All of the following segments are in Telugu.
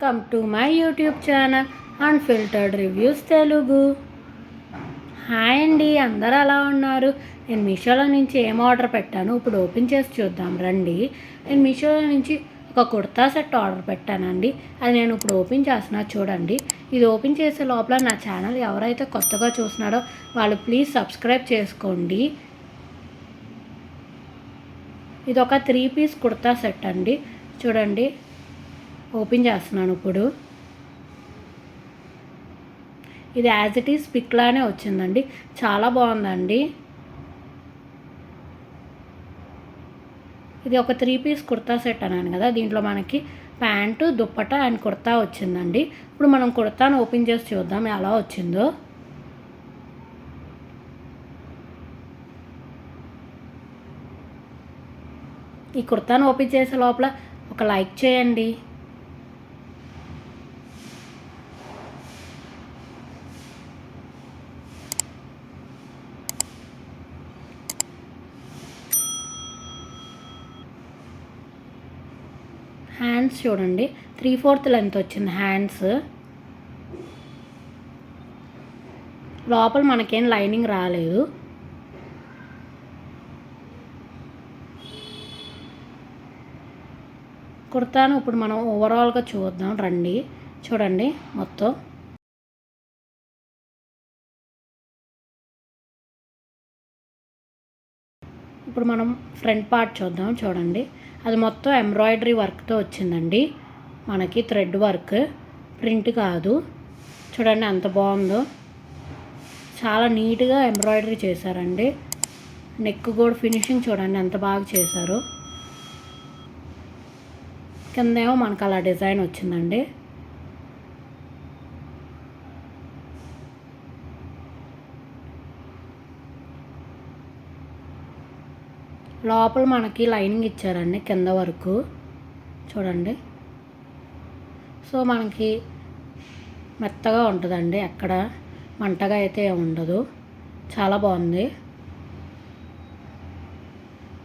Welcome to my YouTube channel unfiltered reviews Telugu. Hi అండి, అందరూ ఎలా ఉన్నారు? నేను మీషోలో నుంచి ఏం ఆర్డర్ పెట్టాను ఇప్పుడు ఓపెన్ చేసి చూద్దాం రండి. నేను మీషోలో నుంచి ఒక కుర్తా సెట్ ఆర్డర్ పెట్టానండి. అది నేను ఇప్పుడు ఓపెన్ చేస్తున్నా చూడండి. ఇది ఓపెన్ చేసే లోపల నా ఛానల్ ఎవరైతే కొత్తగా చూస్తున్నారో వాళ్ళు ప్లీజ్ సబ్స్క్రైబ్ చేసుకోండి. ఇది ఒక 3 పీస్ కుర్తా సెట్ అండి. చూడండి, ఓపెన్ చేస్తున్నాను ఇప్పుడు. ఇది యాజ్ ఇట్ ఈస్ పిక్ లానే వచ్చిందండి, చాలా బాగుందండి. ఇది ఒక 3 పీస్ కుర్తా సెట్ అన్నాను కదా, దీంట్లో మనకి ప్యాంటు, దుప్పట అండ్ కుర్తా వచ్చిందండి. ఇప్పుడు మనం కుర్తాను ఓపెన్ చేసి చూద్దాం ఎలా వచ్చిందో. ఈ కుర్తాను ఓపెన్ చేసే లోపల ఒక లైక్ చేయండి. హ్యాండ్స్ చూడండి, 3/4 లెంత్ వచ్చింది హ్యాండ్స్. లోపల మనకేం లైనింగ్ రాలేదు. కుర్తాను ఇప్పుడు మనం ఓవరాల్గా చూద్దాం రండి. చూడండి మొత్తం. ఇప్పుడు మనం ఫ్రంట్ పార్ట్ చూద్దాం. చూడండి, అది మొత్తం ఎంబ్రాయిడరీ వర్క్తో వచ్చిందండి. మనకి థ్రెడ్ వర్క్, ప్రింట్ కాదు. చూడండి ఎంత బాగుందో, చాలా నీట్గా ఎంబ్రాయిడరీ చేశారండి. నెక్ కూడా ఫినిషింగ్ చూడండి ఎంత బాగా చేశారు. కిందేమో మనకు అలా డిజైన్ వచ్చిందండి. లోపల మనకి లైనింగ్ ఇచ్చారండి కింద వరకు చూడండి. సో మనకి మెత్తగా ఉంటుందండి, ఎక్కడ మంటగా అయితే ఉండదు. చాలా బాగుంది.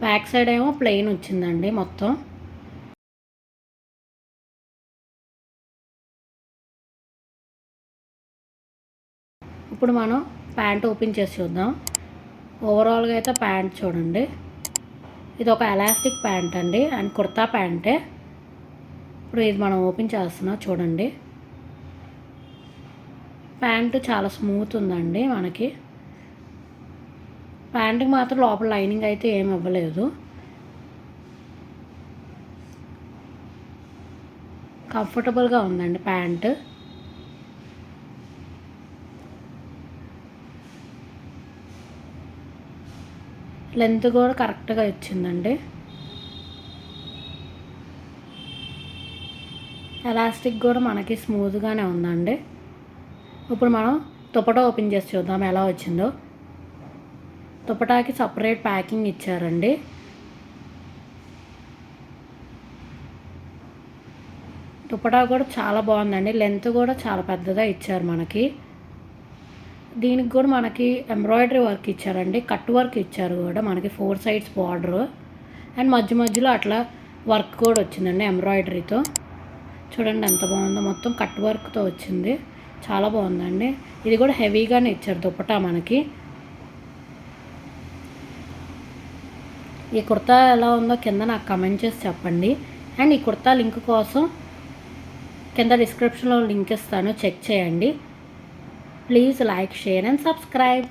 బ్యాక్ సైడ్ ఏమో ప్లెయిన్ వచ్చిందండి మొత్తం. ఇప్పుడు మనం ప్యాంట్ ఓపెన్ చేసి చూద్దాం. ఓవరాల్గా అయితే ప్యాంట్ చూడండి, ఇది ఒక ఎలాస్టిక్ ప్యాంట్ అండి అండ్ కుర్తా ప్యాంటే. ఇప్పుడు ఇది మనం ఓపెన్ చేస్తున్నాం చూడండి. ప్యాంటు చాలా స్మూత్ ఉందండి. మనకి ప్యాంటుకి మాత్రం లోపల లైనింగ్ అయితే ఏమి ఇవ్వలేదు. కంఫర్టబుల్గా ఉందండి ప్యాంటు. లెంత్ కూడా కరెక్ట్గా ఇచ్చిందండి. ఎలాస్టిక్ కూడా మనకి స్మూత్గానే ఉందండి. ఇప్పుడు మనం దుపటా ఓపెన్ చేసి చూద్దాం ఎలా వచ్చిందో. దుపటాకి సపరేట్ ప్యాకింగ్ ఇచ్చారండి. దుపటా కూడా చాలా బాగుందండి. లెంత్ కూడా చాలా పెద్దగా ఇచ్చారు మనకి. దీనికి కూడా మనకి ఎంబ్రాయిడరీ వర్క్ ఇచ్చారండి, కట్ వర్క్ ఇచ్చారు కూడా మనకి 4 సైడ్స్ బార్డర్ అండ్ మధ్య మధ్యలో అట్లా వర్క్ కూడా వచ్చిందండి ఎంబ్రాయిడరీతో. చూడండి ఎంత బాగుందో, మొత్తం కట్ వర్క్తో వచ్చింది. చాలా బాగుందండి. ఇది కూడా హెవీగానే ఇచ్చారు దుపట్టా మనకి. ఈ కుర్తా ఎలా ఉందో కింద నాకు కమెంట్ చేసి చెప్పండి. అండ్ ఈ కుర్తా లింక్ కోసం కింద డిస్క్రిప్షన్లో లింక్ ఇస్తాను, చెక్ చేయండి. Please like, share and subscribe.